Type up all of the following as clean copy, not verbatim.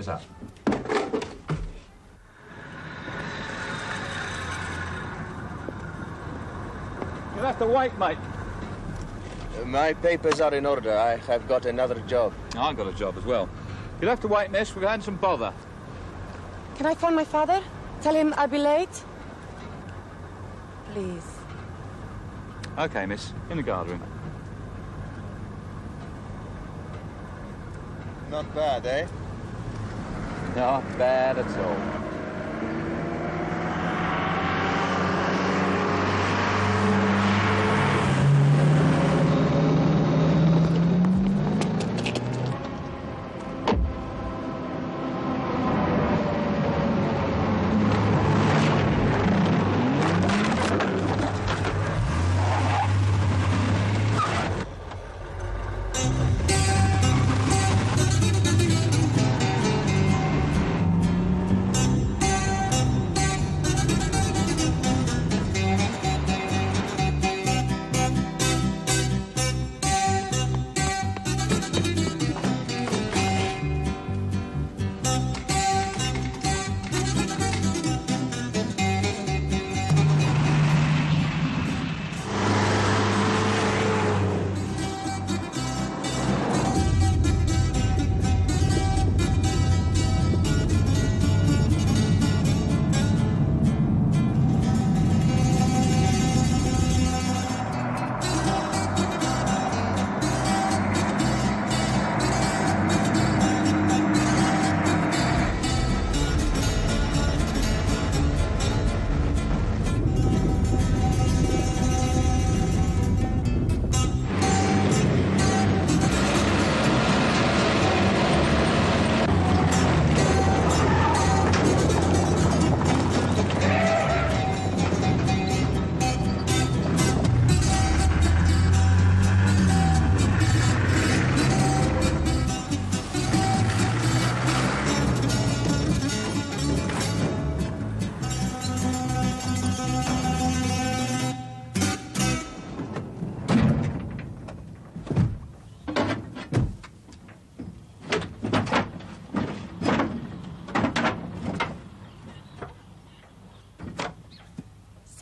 What's that? You'll have to wait, mate. My papers are in order. I have got another job. I've got a job as well. You'll have to wait, miss. We're having some bother. Can I phone my father? Tell him I'll be late? Please. OK, miss. In the guard room. Not bad, eh? Not bad at all.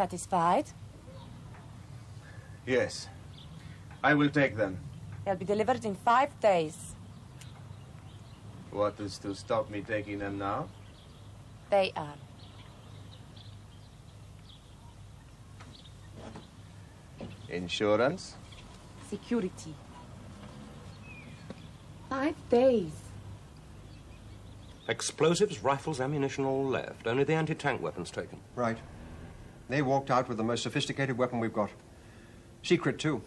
satisfied? Yes. I will take them. They'll be delivered in 5 days. What is to stop me taking them now? They are. Insurance? Security. 5 days. Explosives, rifles, ammunition all left. Only the anti-tank weapons taken. Right. They walked out with the most sophisticated weapon we've got. Secret, too.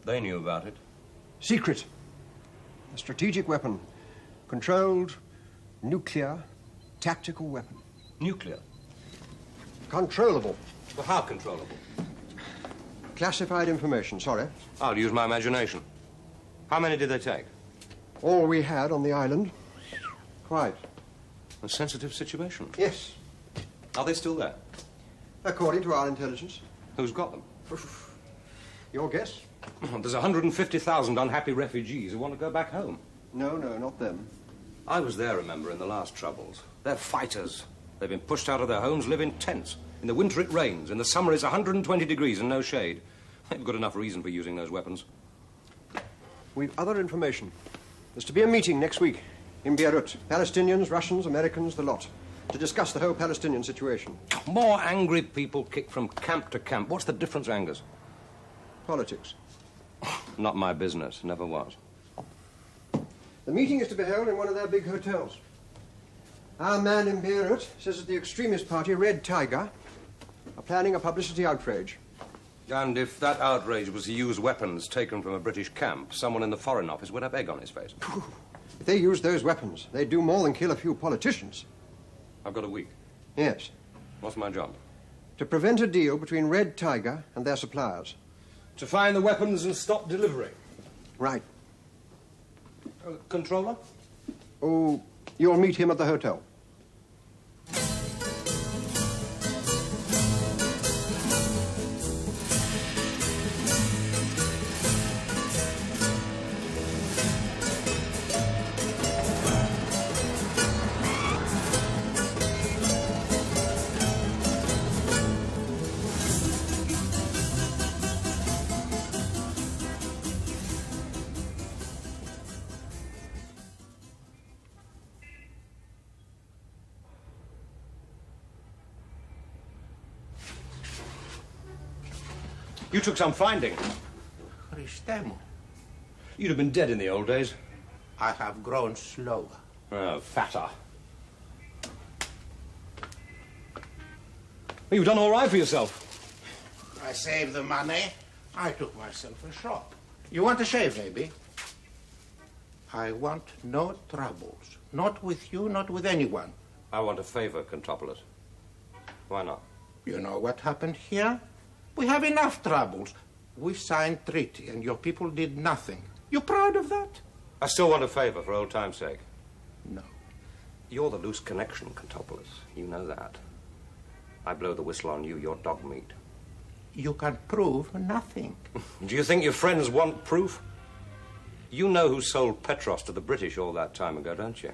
They knew about it. Secret. A strategic weapon. Controlled, nuclear, tactical weapon. Nuclear? Controllable. Well, how controllable? Classified information, sorry. I'll use my imagination. How many did they take? All we had on the island. Quite. A sensitive situation. Yes. Are they still there? According to our intelligence. Who's got them? Your guess? There's 150,000 unhappy refugees who want to go back home. No, not them. I was there, remember, in the last troubles. They're fighters. They've been pushed out of their homes, live in tents. In the winter it rains. In the summer it's 120 degrees and no shade. They've got enough reason for using those weapons. We've other information. There's to be a meeting next week in Beirut. Palestinians, Russians, Americans, the lot. To discuss the whole Palestinian situation. More angry people kick from camp to camp. What's the difference, Angus? Politics. Not my business. Never was. The meeting is to be held in one of their big hotels. Our man in Beirut says that the extremist party, Red Tiger, are planning a publicity outrage. And if that outrage was to use weapons taken from a British camp, someone in the Foreign Office would have egg on his face. If they used those weapons, they'd do more than kill a few politicians. I've got a week. Yes. What's my job? To prevent a deal between Red Tiger and their suppliers. To find the weapons and stop delivery. Right. Controller? Oh, you'll meet him at the hotel. You took some finding. Christemo. You'd have been dead in the old days. I have grown slower. Oh, fatter. You've done all right for yourself. I saved the money. I took myself a shop. You want a shave, maybe? I want no troubles. Not with you, not with anyone. I want a favor, Kontopoulos. Why not? You know what happened here? We have enough troubles. We signed treaty, and your people did nothing. You proud of that? I still want a favor for old time's sake. No. You're the loose connection, Kontopoulos. You know that. I blow the whistle on you, you're dog meat. You can prove nothing. Do you think your friends want proof? You know who sold Petros to the British all that time ago, don't you?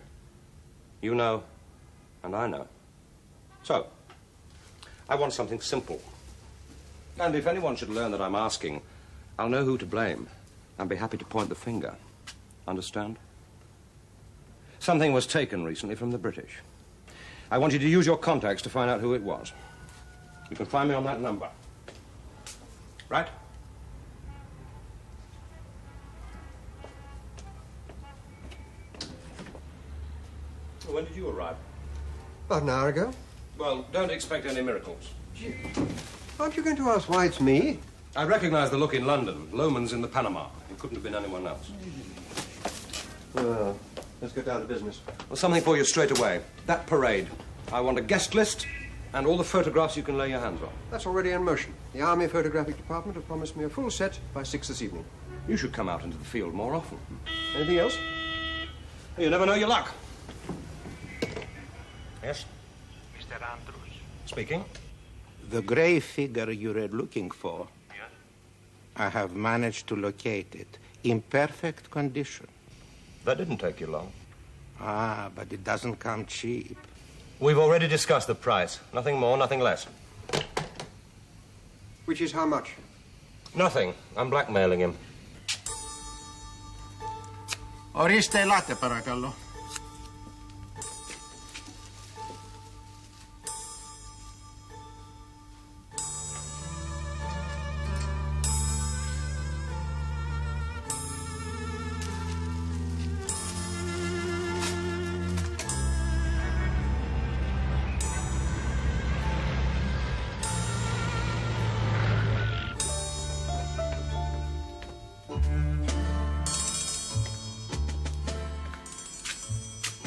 You know, and I know. So, I want something simple. And if anyone should learn that I'm asking, I'll know who to blame and be happy to point the finger. Understand? Something was taken recently from the British. I want you to use your contacts to find out who it was. You can find me on that number. Right? When did you arrive? About an hour ago. Well, don't expect any miracles. Gee, aren't you going to ask why it's me? I recognize the look in London. Loman's in the Panama. It couldn't have been anyone else. Well, let's get down to business. Well, something for you straight away. That parade. I want a guest list and all the photographs you can lay your hands on. That's already in motion. The Army Photographic Department have promised me a full set by 6 this evening. You should come out into the field more often. Anything else? You never know your luck. Yes? Mr. Andrews. Speaking. The grey figure you were looking for, Yes? I have managed to locate it in perfect condition. That didn't take you long. Ah, but it doesn't come cheap. We've already discussed the price. Nothing more, nothing less. Which is how much? Nothing. I'm blackmailing him. Ορίστε, ελάτε παρακαλώ.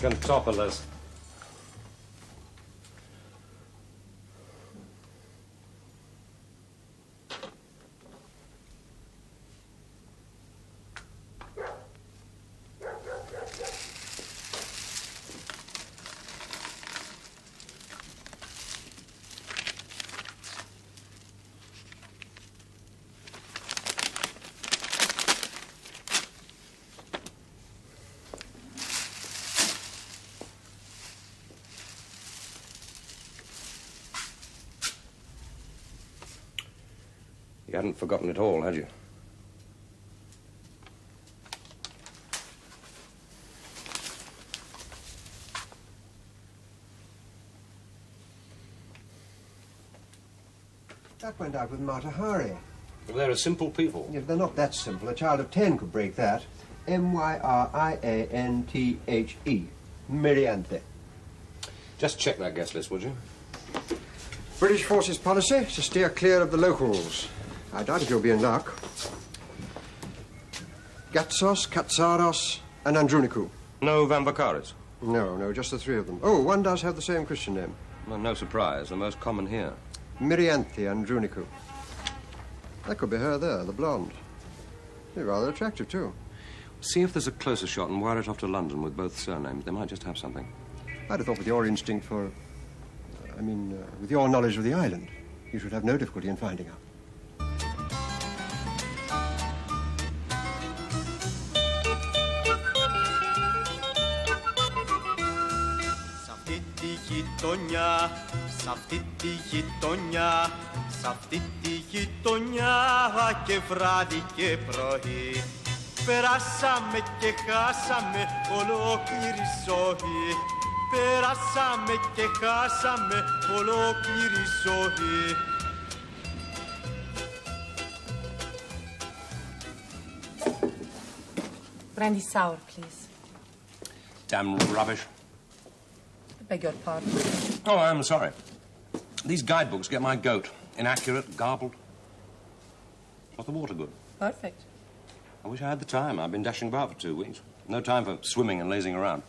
Kontopoulos. You hadn't forgotten it all, had you? That went out with Mata Hari. Well, they're a simple people. Yeah, they're not that simple. A child of 10 could break that. M-Y-R-I-A-N-T-H-E. Miriante. Just check that guest list, would you? British Forces policy is to steer clear of the locals. I doubt if you'll be in luck. Gatsos, Katsaros, and Androunikou. No Vamvakaris? No, just the three of them. Oh, one does have the same Christian name. Well, no surprise. The most common here. Mirianthe Androunikou. That could be her there, the blonde. They're rather attractive, too. See if there's a closer shot and wire it off to London with both surnames. They might just have something. I'd have thought with your instinct for... with your knowledge of the island, you should have no difficulty in finding out. Σ' αυτή τη γειτονιά, σ' αυτή τη γειτονιά και βράδυ και πρωί περάσαμε και χάσαμε ολόκληρη ζωή. Περάσαμε και χάσαμε ολόκληρη ζωή. Brandy sour, please. Damn rubbish. Beg your pardon. Oh, I'm sorry. These guidebooks get my goat. Inaccurate, garbled. Was the water good? Perfect. I wish I had the time. I've been dashing about for 2 weeks. No time for swimming and lazing around.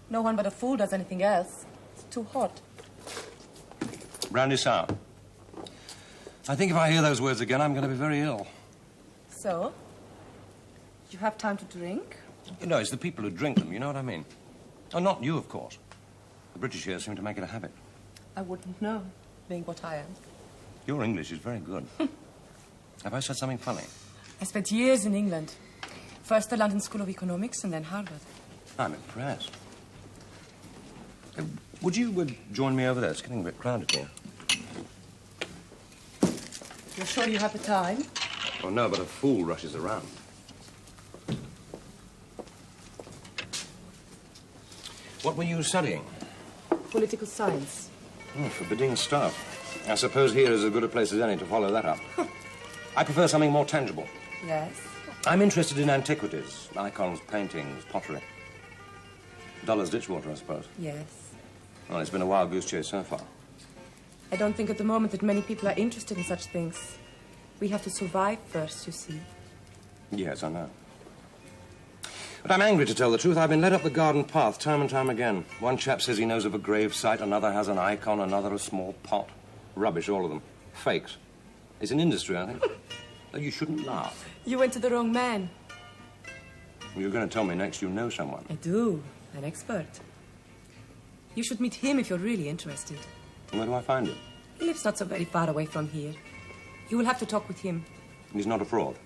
No one but a fool does anything else. It's too hot. Brandy sour. I think if I hear those words again, I'm going to be very ill. So? You have time to drink? You know, it's the people who drink them, you know what I mean? Oh, not you, of course. The British here seem to make it a habit. I wouldn't know, being what I am. Your English is very good. Have I said something funny? I spent years in England. First the London School of Economics and then Harvard. I'm impressed. Would you join me over there? It's getting a bit crowded here. You're sure you have the time? Oh, no, but a fool rushes around. What were you studying? Political science. Oh, forbidding stuff. I suppose here is as good a place as any to follow that up. I prefer something more tangible. Yes? I'm interested in antiquities, icons, paintings, pottery. Dollars Ditchwater, I suppose. Yes. Well, it's been a wild goose chase so far. I don't think at the moment that many people are interested in such things. We have to survive first, you see. Yes, I know. But I'm angry, to tell the truth. I've been led up the garden path time and time again. One chap says he knows of a grave site, another has an icon, another a small pot. Rubbish, all of them. Fakes. It's an industry, I think. You shouldn't laugh. You went to the wrong man. You're going to tell me next you know someone. I do. An expert. You should meet him if you're really interested. Where do I find him? He lives not so very far away from here. You will have to talk with him. He's not a fraud.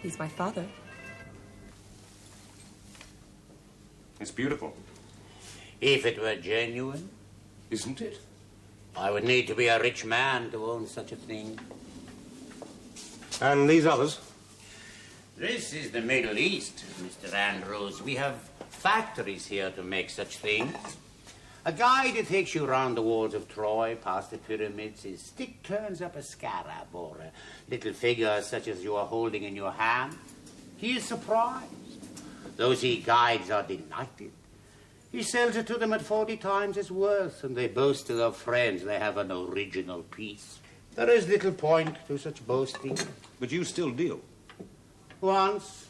He's my father. It's beautiful. If it were genuine. Isn't it? I would need to be a rich man to own such a thing. And these others? This is the Middle East, Mr. Andrews. We have factories here to make such things. A guide that takes you round the walls of Troy, past the pyramids. His stick turns up a scarab or a little figure such as you are holding in your hand. He is surprised. Those he guides are delighted. He sells it to them at 40 times its worth, and they boast to their friends they have an original piece. There is little point to such boasting. But you still deal? Once.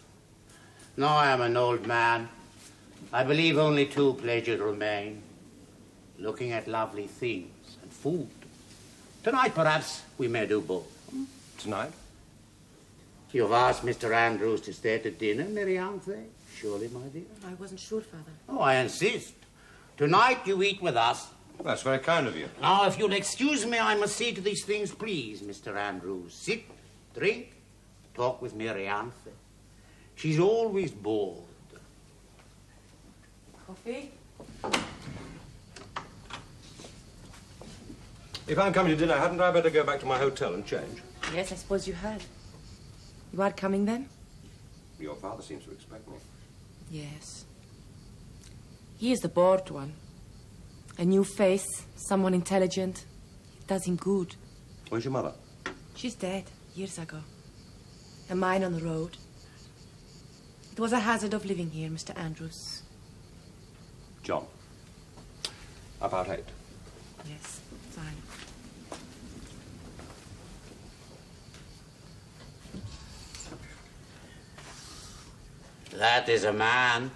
Now I am an old man. I believe only two pleasures remain. Looking at lovely things and food. Tonight, perhaps, we may do both. Tonight? You've asked Mr. Andrews to stay to dinner, Merianthe? Surely, my dear? I wasn't sure, Father. Oh, I insist. Tonight you eat with us. That's very kind of you. Now, if you'll excuse me, I must see to these things, please, Mr. Andrews. Sit, drink, talk with Merianthe. She's always bored. Coffee? If I'm coming to dinner, hadn't I better go back to my hotel and change? Yes, I suppose you had. You are coming then? Your father seems to expect me. Yes. He is the bored one. A new face, someone intelligent. It does him good. Where's your mother? She's dead, years ago. A mine on the road. It was a hazard of living here, Mr. Andrews. John. About 8. Yes, fine. That is a man.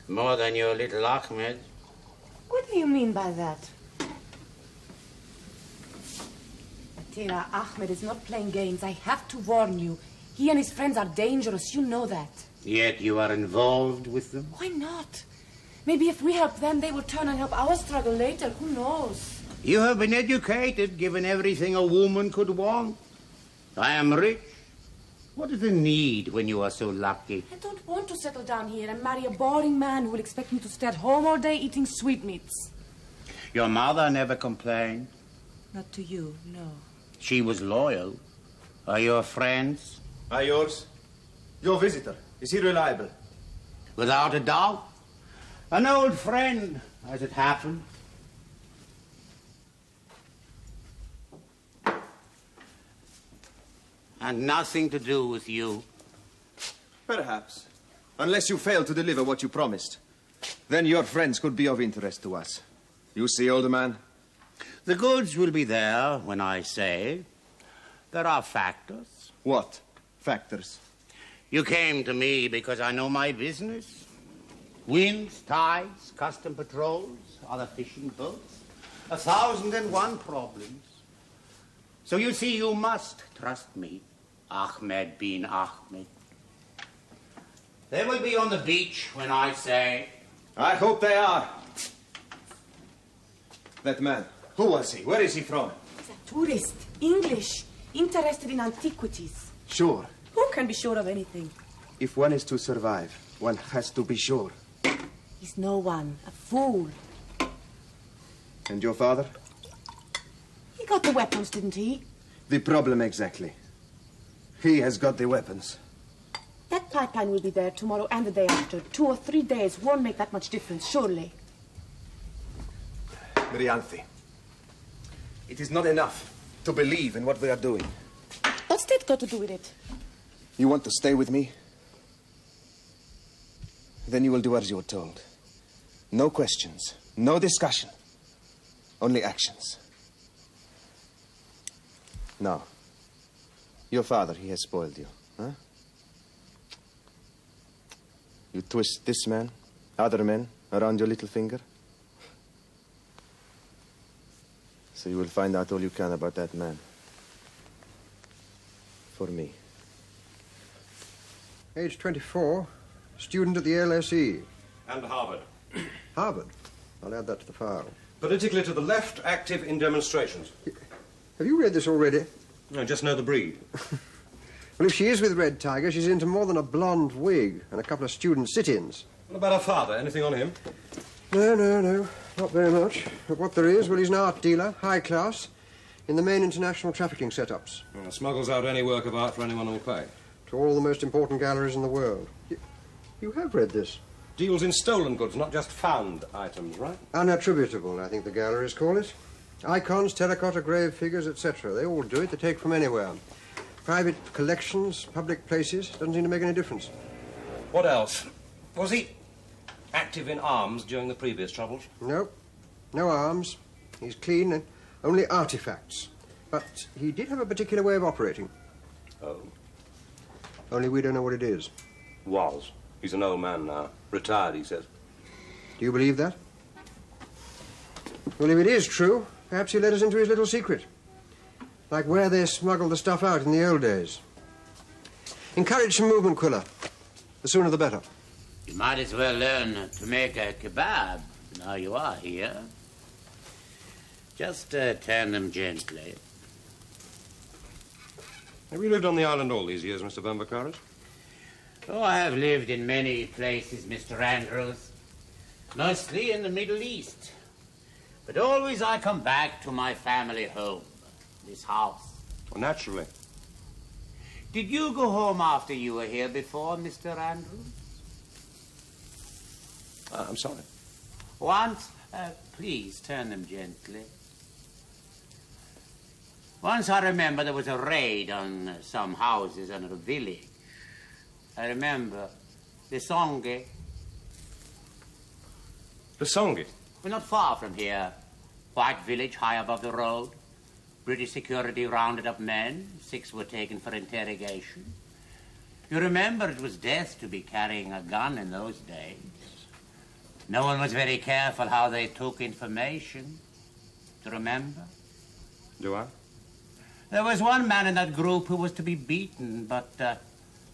More than your little Ahmed. What do you mean by that? Attila, Ahmed is not playing games. I have to warn you. He and his friends are dangerous. You know that. Yet you are involved with them? Why not? Maybe if we help them, they will turn and help our struggle later. Who knows? You have been educated, given everything a woman could want. I am rich. What is the need when you are so lucky? I don't want to settle down here and marry a boring man who will expect me to stay at home all day eating sweetmeats. Your mother never complained. Not to you, no. She was loyal. Are your friends? Are yours? Your visitor, is he reliable? Without a doubt. An old friend, as it happened. And nothing to do with you. Perhaps. Unless you fail to deliver what you promised. Then your friends could be of interest to us. You see, older man? The goods will be there when I say. There are factors. What factors? You came to me because I know my business. Winds, tides, custom patrols, other fishing boats. 1,001 problems. So you see, you must trust me, Ahmed bin Ahmed. They will be on the beach when I say. I hope they are. That man, who was he? Where is he from? He's a tourist, English, interested in antiquities. Sure. Who can be sure of anything? If one is to survive, one has to be sure. He's no one, a fool. And your father? He got the weapons, didn't he? The problem exactly. He has got the weapons. That pipeline will be there tomorrow and the day after. 2 or 3 days won't make that much difference, surely. Merianthe, it is not enough to believe in what we are doing. What's that got to do with it? You want to stay with me? Then you will do as you are told. No questions, no discussion, only actions. Now, your father, he has spoiled you, huh? You twist this man, other men, around your little finger. So you will find out all you can about that man. For me. Age 24, student at the LSE. And Harvard. Harvard. I'll add that to the file. Politically to the left, active in demonstrations. Have you read this already? I just know the breed. Well, if she is with Red Tiger, she's into more than a blonde wig and a couple of student sit-ins. What about her father? Anything on him? No. Not very much. But what there is, well, he's an art dealer, high class. in the main international trafficking setups. Well, smuggles out any work of art for anyone who'll pay. To all the most important galleries in the world. You have read this. Deals in stolen goods, not just found items, right? Unattributable, I think the galleries call it. Icons, terracotta, grave figures, etc. They all do it. They take from anywhere. Private collections, public places, doesn't seem to make any difference. What else? Was he active in arms during the previous troubles? No. No arms. He's clean and only artifacts. But he did have a particular way of operating. Oh. Only we don't know what it is. Was. He's an old man now. Retired, he says. Do you believe that? Well, if it is true, perhaps he let us into his little secret. Like where they smuggled the stuff out in the old days. Encourage some movement, Quiller. The sooner the better. You might as well learn to make a kebab. Now you are here. Just turn them gently. Have you lived on the island all these years, Mr. Van Vakaris? Oh, I have lived in many places, Mr. Andrews. Mostly in the Middle East. But always I come back to my family home, this house. Well, naturally. Did you go home after you were here before, Mr. Andrews? I'm sorry. Once, please turn them gently. Once I remember there was a raid on some houses in a village. I remember Lesonge. Lesonge? We're not far from here. White village high above the road. British security rounded up men. 6 were taken for interrogation. You remember it was death to be carrying a gun in those days. No one was very careful how they took information. Do you remember? Do I? There was one man in that group who was to be beaten, but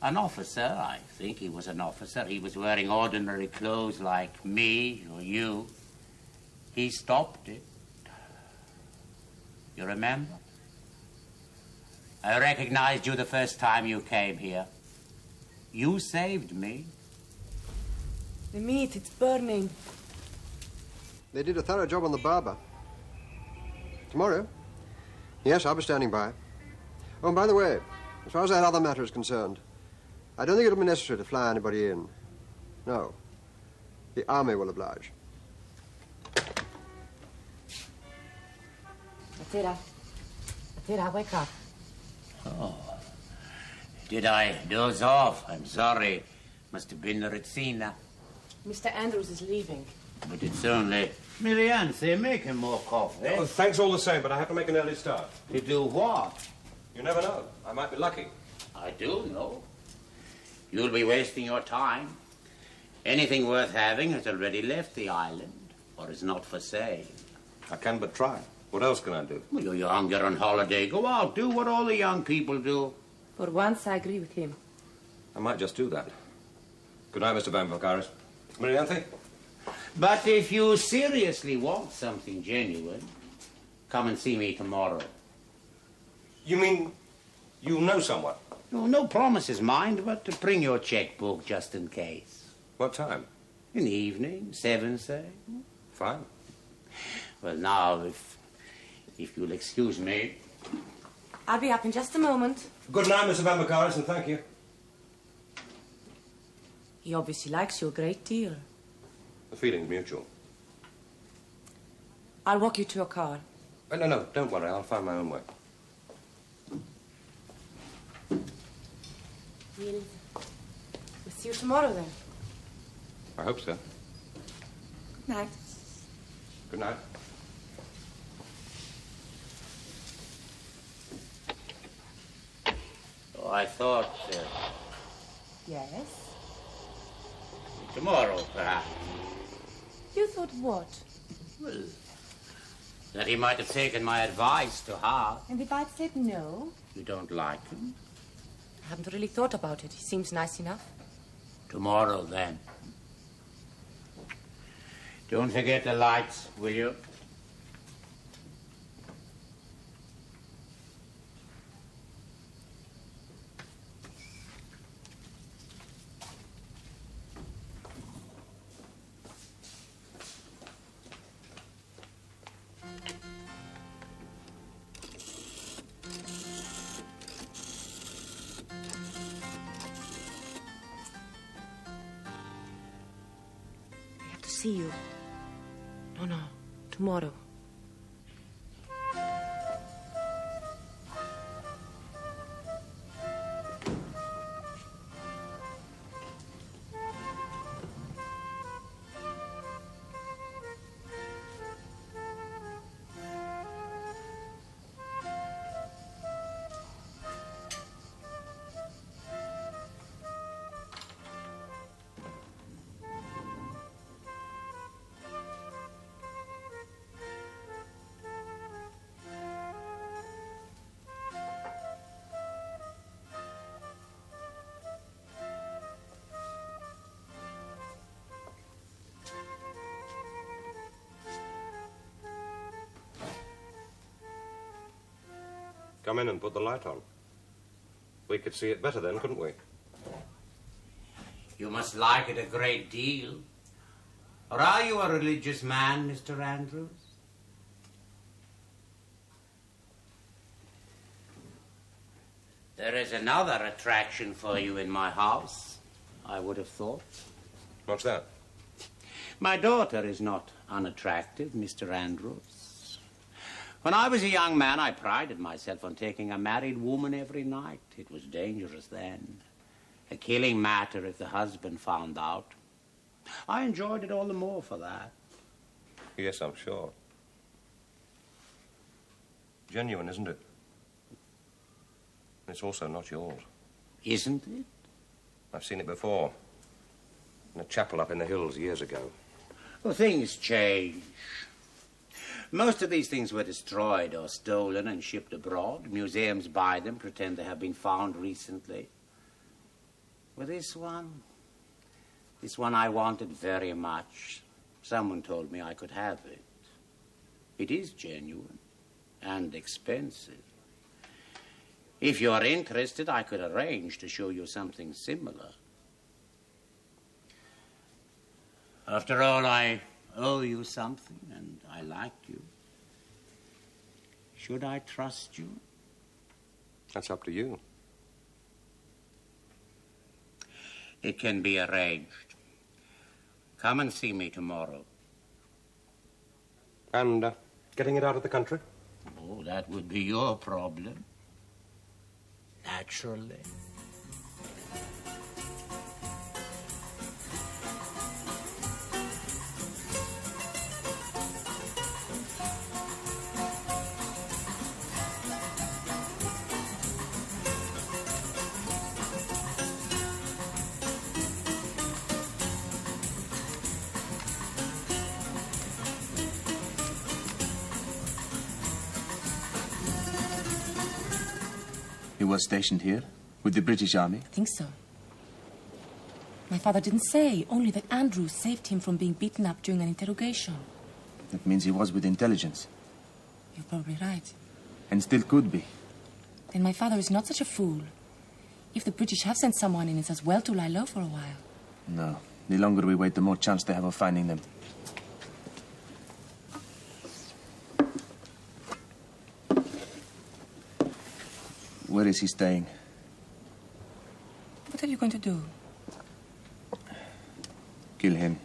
an officer, I think he was an officer, he was wearing ordinary clothes like me or you. He stopped it. You remember? I recognized you the first time you came here. You saved me. The meat, it's burning. They did a thorough job on the barber. Tomorrow? Yes, I'll be standing by. Oh, and by the way, as far as that other matter is concerned, I don't think it'll be necessary to fly anybody in. No. The army will oblige. Atira, wake up. Oh. Did I doze off? I'm sorry. Must have been the Ritzina. Mr. Andrews is leaving. But it's only... Miriam, say, make him more coffee. Oh, thanks all the same, but I have to make an early start. To do what? You never know. I might be lucky. I do know. You'll be wasting your time. Anything worth having has already left the island, or is not for sale. I can but try. What else can I do? Well, you're young, you're on holiday. Go out, do what all the young people do. For once, I agree with him. I might just do that. Good night, Mr. Van Vakaris. Mirianthe? But if you seriously want something genuine, come and see me tomorrow. You mean you know someone? No, no promises, mind, but to bring your checkbook just in case. What time? In the evening, 7, say. Fine. Well, now, if you'll excuse me. I'll be up in just a moment. Good night, Mr. Van Vakaris, and thank you. He obviously likes you a great deal. The feeling's mutual. I'll walk you to your car. No, don't worry. I'll find my own way. We'll see you tomorrow, then. I hope so. Good night. Good night. Oh, I thought... Yes? Tomorrow, perhaps. You thought what? Well, that he might have taken my advice to heart. And if I'd said no? You don't like him? I haven't really thought about it. He seems nice enough. Tomorrow, then. Don't forget the lights, will you? see you. No, tomorrow. Come in and put the light on. We could see it better then, couldn't we? You must like it a great deal. Or are you a religious man, Mr. Andrews? There is another attraction for you in my house, I would have thought. What's that? My daughter is not unattractive, Mr. Andrews. When I was a young man, I prided myself on taking a married woman every night. It was dangerous then. A killing matter if the husband found out. I enjoyed it all the more for that. Yes, I'm sure. Genuine, isn't it? It's also not yours. Isn't it? I've seen it before. In a chapel up in the hills years ago. Well, things change. Most of these things were destroyed or stolen and shipped abroad. Museums buy them, pretend they have been found recently. But this one I wanted very much. Someone told me I could have it. It is genuine and expensive. If you are interested, I could arrange to show you something similar. After all, I owe you something, and I like you. Should I trust you? That's up to you. It can be arranged. Come and see me tomorrow. And getting it out of the country? Oh, that would be your problem. Naturally. He was stationed here with the British Army? I think so. My father didn't say, only that Andrew saved him from being beaten up during an interrogation. That means he was with intelligence. You're probably right. And still could be. Then my father is not such a fool. If the British have sent someone in, it's as well to lie low for a while. No. The longer we wait, the more chance they have of finding them. Where is he staying? What are you going to do? Kill him.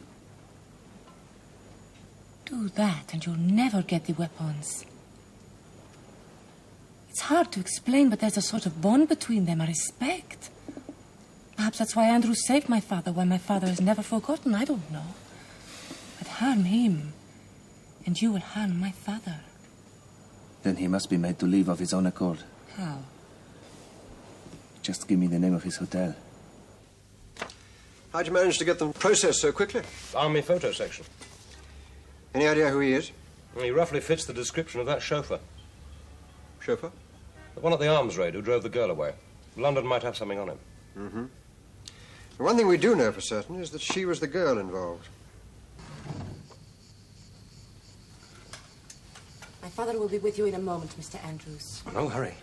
Do that, and you'll never get the weapons. It's hard to explain, but there's a sort of bond between them, a respect. Perhaps that's why Andrew saved my father, why my father is never forgotten, I don't know. But harm him, and you will harm my father. Then he must be made to leave of his own accord. How? Just give me the name of his hotel. How'd you manage to get them processed so quickly? Army photo section. Any idea who he is? He roughly fits the description of that chauffeur. Chauffeur? The one at the arms raid who drove the girl away. London might have something on him. Mm-hmm. The one thing we do know for certain is that she was the girl involved. My father will be with you in a moment, Mr. Andrews. No hurry.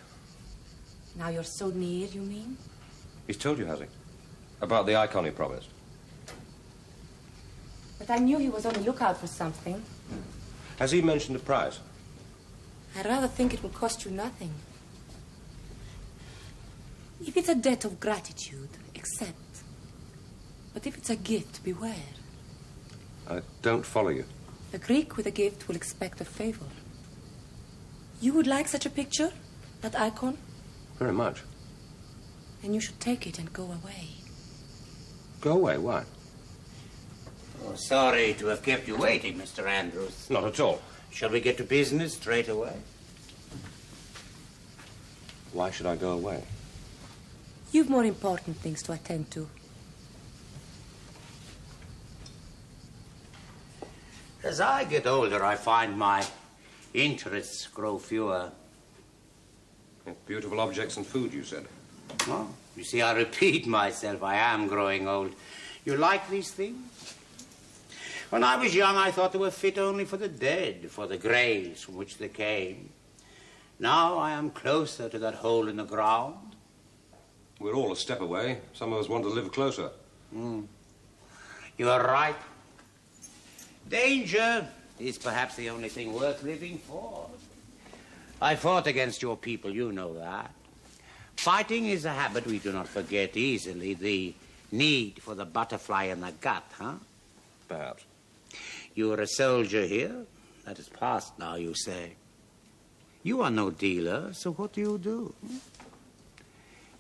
Now you're so near, you mean? He's told you, has he? About the icon he promised. But I knew he was on the lookout for something. Has he mentioned a price? I rather think it will cost you nothing. If it's a debt of gratitude, accept. But if it's a gift, beware. I don't follow you. A Greek with a gift will expect a favor. You would like such a picture? That icon? Very much. Then you should take it and go away. Go away? Why? Oh, sorry to have kept you waiting, Mr. Andrews. Not at all. Shall we get to business straight away? Why should I go away? You've more important things to attend to. As I get older, I find my interests grow fewer. Beautiful objects and food, you said. Oh, you see, I repeat myself. I am growing old. You like these things? When I was young, I thought they were fit only for the dead, for the graves from which they came. Now I am closer to that hole in the ground. We're all a step away. Some of us want to live closer. You are right. Danger is perhaps the only thing worth living for. I fought against your people, you know that. Fighting is a habit we do not forget easily. The need for the butterfly in the gut, huh? Perhaps. You are a soldier here. That is past now, you say. You are no dealer, so what do?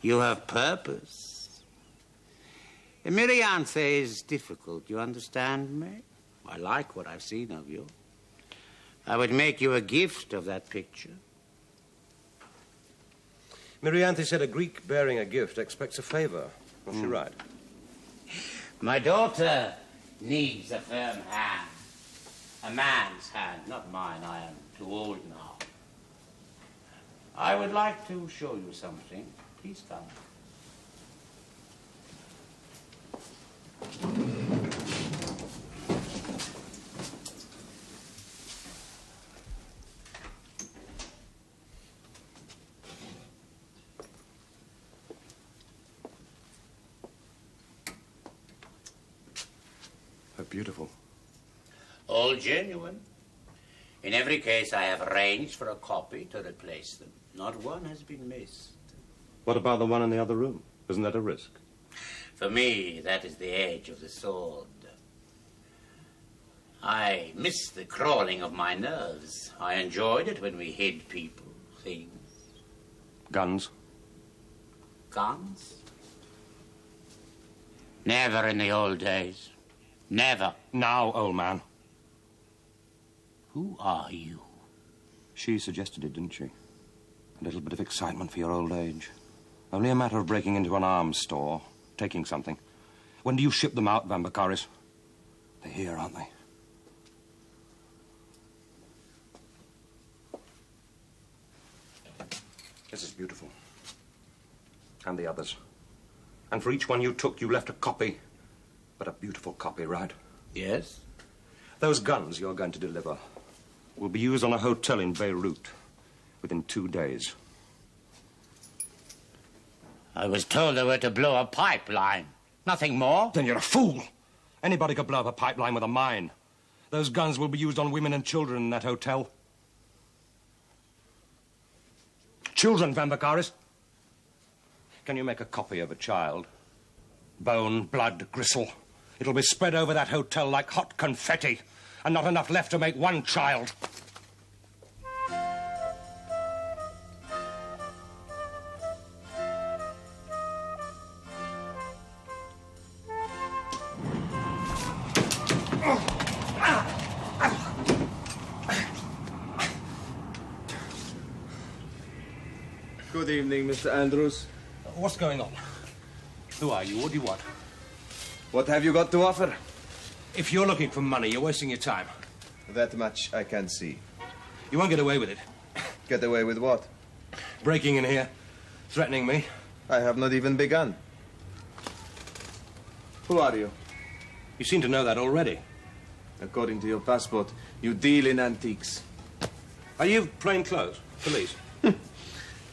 You have purpose. Mirianthe is difficult, you understand me? I like what I've seen of you. I would make you a gift of that picture. Mirianthe said a Greek bearing a gift expects a favor. Was she right? My daughter needs a firm hand. A man's hand, not mine. I am too old now. I would like to show you something. Please come. How beautiful. All genuine. In every case, I have arranged for a copy to replace them. Not one has been missed. What about the one in the other room? Isn't that a risk? For me, that is the edge of the sword. I miss the crawling of my nerves. I enjoyed it when we hid people, things. Guns? Guns? Never in the old days. Never. Now, old man. Who are you? She suggested it, didn't she? A little bit of excitement for your old age. Only a matter of breaking into an arms store, taking something. When do you ship them out, Vambacaris? They're here, aren't they? This is beautiful. And the others. And for each one you took, you left a copy. But a beautiful copy, right? Yes? Those guns you're going to deliver will be used on a hotel in Beirut within 2 days. I was told they were to blow a pipeline. Nothing more? Then you're a fool. Anybody could blow up a pipeline with a mine. Those guns will be used on women and children in that hotel. Children, Vambacaris. Can you make a copy of a child? Bone, blood, gristle. It'll be spread over that hotel like hot confetti, and not enough left to make one child. Good evening, Mr. Andrews. What's going on? Who are you? What do you want? What have you got to offer? If you're looking for money, you're wasting your time. That much I can see. You won't get away with it. Get away with what? Breaking in here, threatening me. I have not even begun. Who are you? You seem to know that already. According to your passport, you deal in antiques. Are you plain clothes? Police?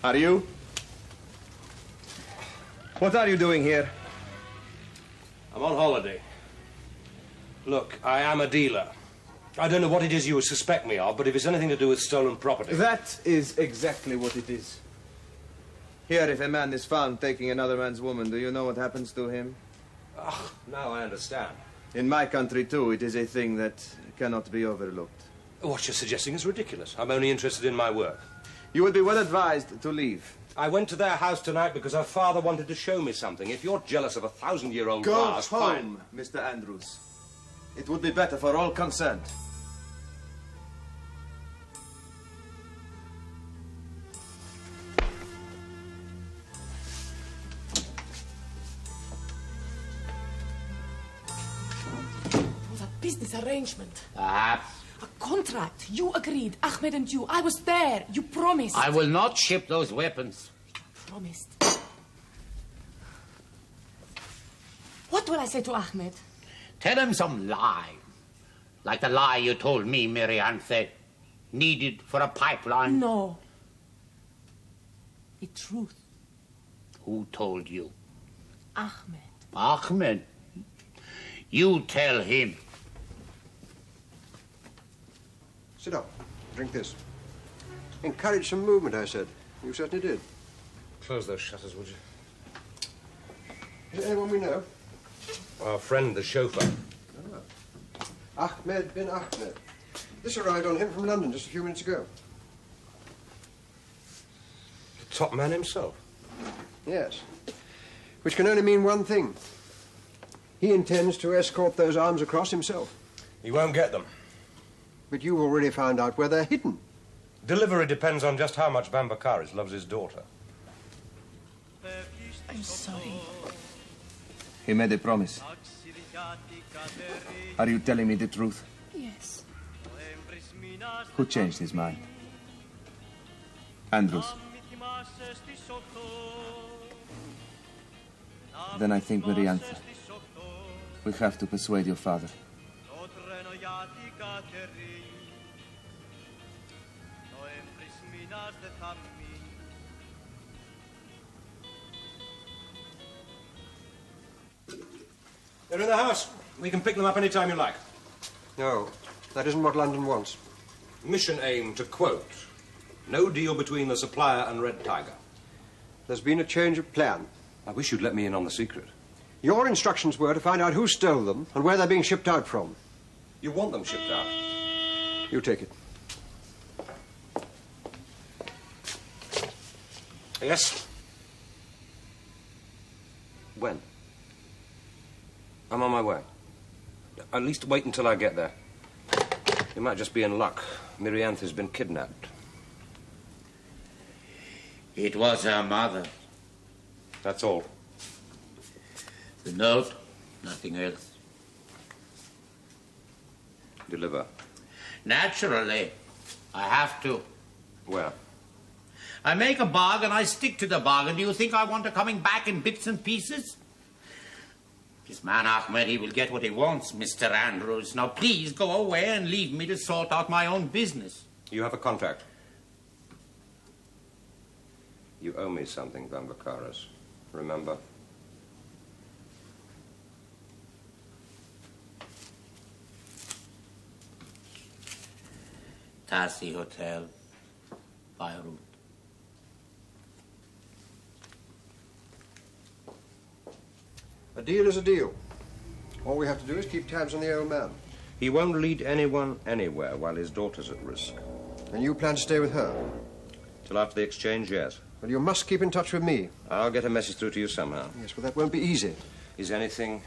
Are you? What are you doing here? I'm on holiday. Look, I am a dealer. I don't know what it is you suspect me of, but if it's anything to do with stolen property... That is exactly what it is. Here, if a man is found taking another man's woman, do you know what happens to him? Oh, now I understand. In my country, too, it is a thing that cannot be overlooked. What you're suggesting is ridiculous. I'm only interested in my work. You would be well advised to leave. I went to their house tonight because her father wanted to show me something. If you're jealous of a 1,000-year-old Go vase, home, fine. Mr. Andrews. It would be better for all concerned. It was a business arrangement. Perhaps. A contract. You agreed. Ahmed and you. I was there. You promised. I will not ship those weapons. Promised. What will I say to Ahmed? Tell him some lie. Like the lie you told me, Mirianthe. Needed for a pipeline. No. The truth. Who told you? Ahmed. Ahmed. You tell him. Sit up. Drink this. Encourage some movement, I said. You certainly did. Close those shutters, would you? Is there anyone we know? Our friend, the chauffeur. Ahmed bin Ahmed. This arrived on him from London just a few minutes ago. The top man himself. Yes. Which can only mean one thing. He intends to escort those arms across himself. He won't get them. But you've already found out where they're hidden. Delivery depends on just how much Bambakaris loves his daughter. I'm sorry. He made a promise. Are you telling me the truth? Yes. Who changed his mind? Andrews. Then I think, Mirianthe, we have to persuade your father. They're in the house. We can pick them up any time you like. No, that isn't what London wants. Mission aim, to quote, no deal between the supplier and Red Tiger. There's been a change of plan. I wish you'd let me in on the secret. Your instructions were to find out who stole them and where they're being shipped out from. You want them shipped out? You take it. Yes? When? I'm on my way. At least wait until I get there. You might just be in luck. Mirianthe's been kidnapped. It was her mother. That's all. The note, nothing else. Deliver. Naturally. I have to. Where? I make a bargain, I stick to the bargain. Do you think I want her coming back in bits and pieces? This man Ahmed, he will get what he wants, Mr. Andrews. Now, please go away and leave me to sort out my own business. You have a contract. You owe me something, Bambakaris. Remember? Tassi Hotel, Beirut. A deal is a deal. All we have to do is keep tabs on the old man. He won't lead anyone anywhere while his daughter's at risk. And you plan to stay with her? Till after the exchange, yes. Well, you must keep in touch with me. I'll get a message through to you somehow. Yes, well, that won't be easy. Is anything...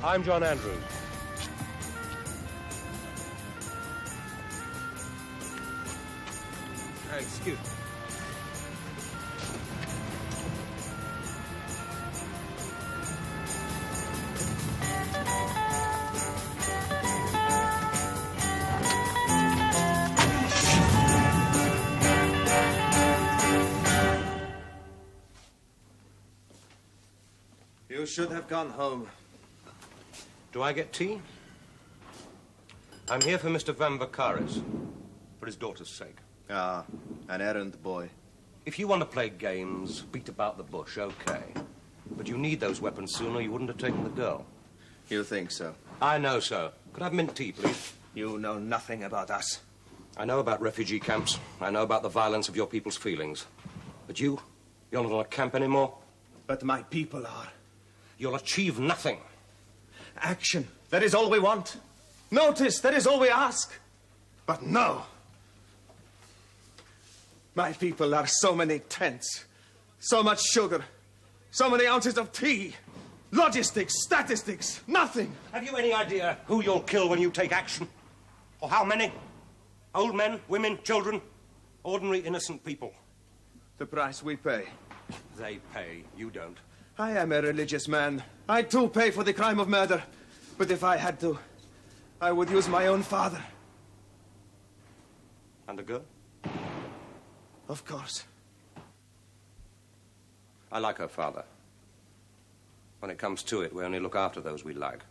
I'm John Andrews. Excuse me. You should have gone home. Do I get tea? I'm here for Mr. Van Vakaris, for his daughter's sake. Ah, an errand boy. If you want to play games, beat about the bush, okay. But you need those weapons soon or you wouldn't have taken the girl. You think so? I know so. Could I have mint tea, please? You know nothing about us. I know about refugee camps. I know about the violence of your people's feelings. But you're not on a camp anymore. But my people are. You'll achieve nothing. Action, that is all we want. Notice, that is all we ask. But no. My people are so many tents, so much sugar, so many ounces of tea, logistics, statistics, nothing. Have you any idea who you'll kill when you take action? Or how many? Old men, women, children, ordinary innocent people. The price we pay. They pay, you don't. I am a religious man. I too pay for the crime of murder. But if I had to, I would use my own father. And the girl? Of course. I like her father. When it comes to it, we only look after those we like.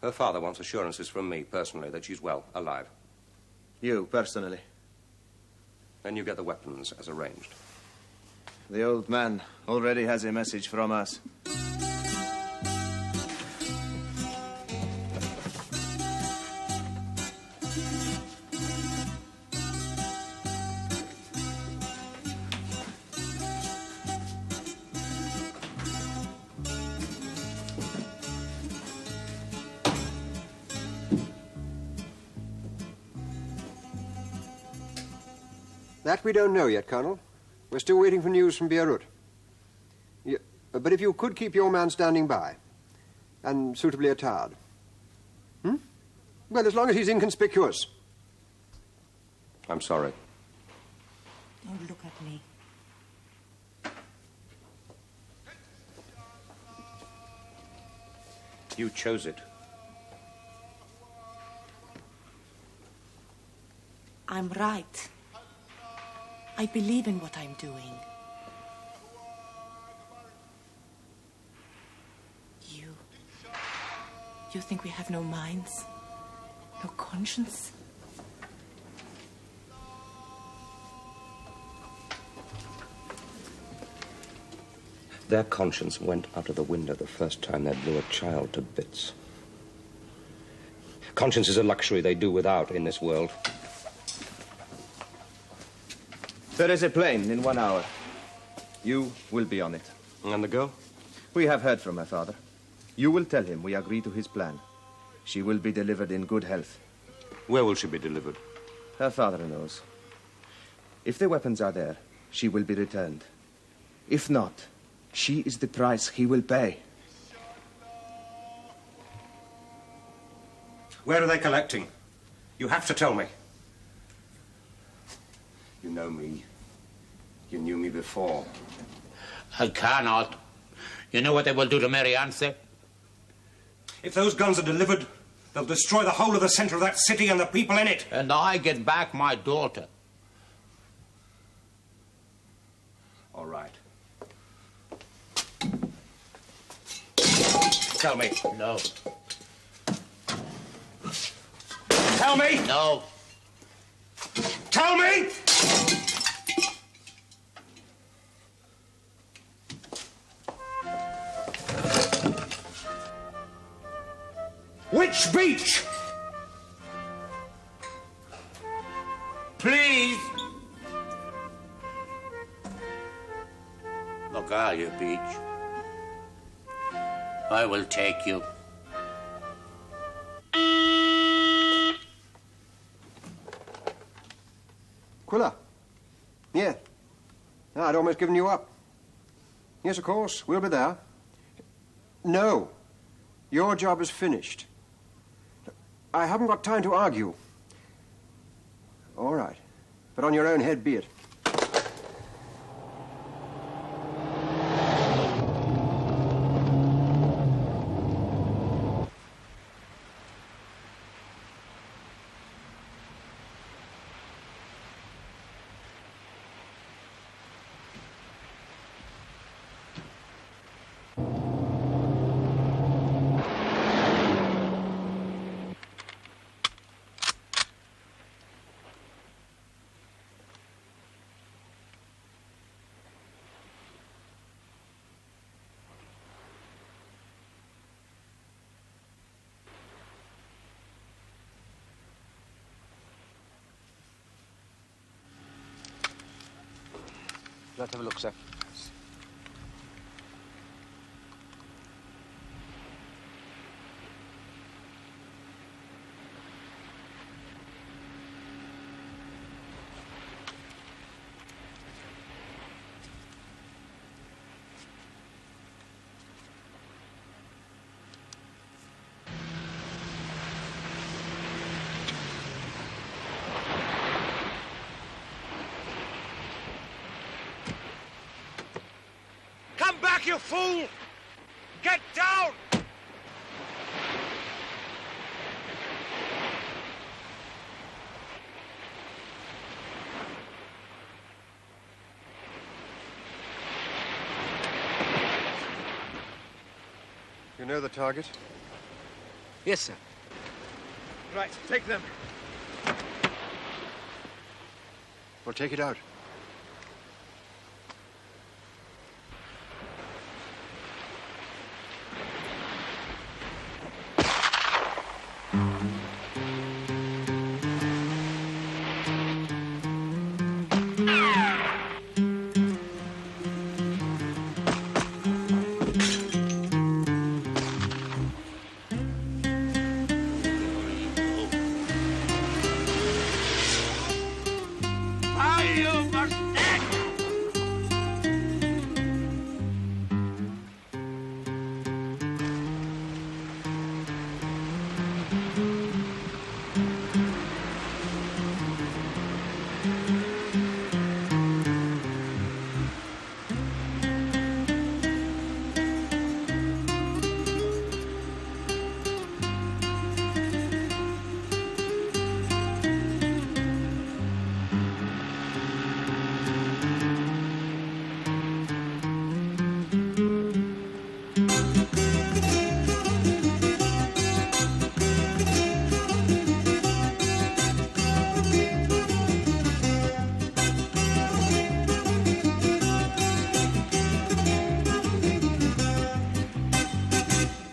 Her father wants assurances from me, personally, that she's well, alive. You, personally? Then you get the weapons as arranged. The old man already has a message from us. That we don't know yet, Colonel. We're still waiting for news from Beirut. But if you could keep your man standing by, and suitably attired. Well, as long as he's inconspicuous. I'm sorry. Don't look at me. You chose it. I'm right. I believe in what I'm doing. You think we have no minds? No conscience? Their conscience went out of the window the first time they blew a child to bits. Conscience is a luxury they do without in this world. There is a plane in 1 hour. You will be on it. And the girl? We have heard from her father. You will tell him we agree to his plan. She will be delivered in good health. Where will she be delivered? Her father knows. If the weapons are there, she will be returned. If not, she is the price he will pay. Where are they collecting? You have to tell me. You know me. You knew me before. I cannot. You know what they will do to Mary Anse? If those guns are delivered, they'll destroy the whole of the center of that city and the people in it. And I get back my daughter. All right. Tell me. No. Tell me! No. Tell me! Which beach? Please. Magalia Beach. I will take you. Quiller? Yeah. No, I'd almost given you up. Yes, of course, we'll be there. No. Your job is finished. I haven't got time to argue. All right. But on your own head be it. Let's have a look, sir. You fool! Get down! You know the target? Yes, sir. Right, take them. Well, take it out.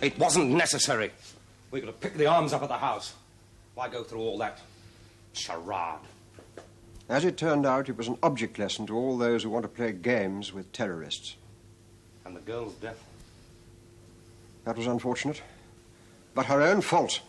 It wasn't necessary. We could have picked the arms up at the house. Why go through all that charade? As it turned out, it was an object lesson to all those who want to play games with terrorists. And the girl's death? That was unfortunate, but her own fault.